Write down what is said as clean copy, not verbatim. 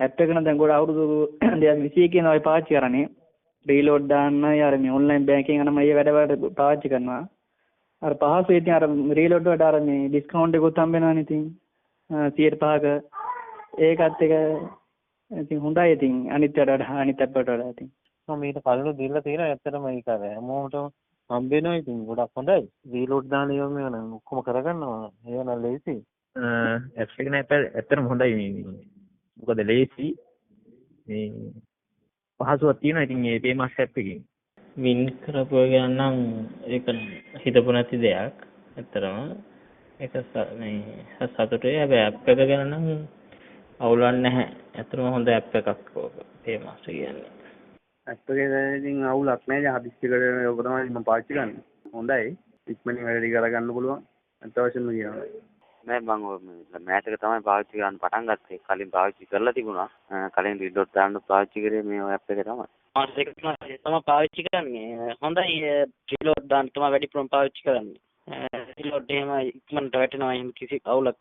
App එක නම් දැන් ගොඩ අවුරුදු 2021 ඉඳන් පාවිච්චි කරන්නේ. රීලෝඩ් දාන්න අර මේ ඔන්ලයින් බැංකින් යන මේ වැඩ වලට පාවිච්චි කරනවා. අර පහසු ඉතින් අර රීලෝඩ් වලට අර මේ ඩිස්කවුන්ට් එකකුත් හම්බ වෙනවනේ ඉතින් 105ක ඒකත් එක ඉතින් හොඳයි ඉතින් අනිත් ඇප් වලට වඩා ඉතින් මම ඊට කලින් දීලා තියෙනවා ඇත්තටම ඒක අර හැමෝටම හම්බ වෙනවා ඉතින් ගොඩක් හොඳයි රීලෝඩ් දාන ඒවා මේවා නම් ඔක්කොම කරගන්නවා ඒව නම් ලේසි ඇප්ස් එක නෑ ඇත්තටම හොඳයි මේ මොකද ලේසි මේ පහසුවක් තියෙනවා ඉතින් මේ පේමස් ඇප් එකේ වින් කරපුව ගැන නම් ඒක හිතපු නැති දෙයක් ඇත්තටම ඒක මේ සතුටුයි හැබැයි ඇප් එක ගැන නම් අවුලක් නැහැ ඇත්තටම හොඳ ඇප් එකක් පේමස් කියන්නේ ඇප් එකේ ඉතින් අවුලක් නැහැ හදිස්සියකට ඔක තමයි මම පාවිච්චි කරන්නේ හොඳයි ඉක්මනින් වැඩ ටික කරගන්න පුළුවන් අත්‍යවශ්‍යම කියනවා නෑ මම මෑතක තමයි පාවිච්චි කරන්න පටන් ගත්තේ කලින් පාවිච්චි කරලා තිබුණා කලින් රීලෝඩ් දාන්න පාවිච්චි කරේ මේ ඇප් එක තමයි මාස දෙකක් තමයි පාවිච්චි කරන්නේ හොඳයි රීලෝඩ් දාන්න තමයි වැඩිපුරම පාවිච්චි කරන්නේ රීලෝඩ් එහෙම ඉක්මනට වැටෙනවා එහෙම කිසි අවුලක්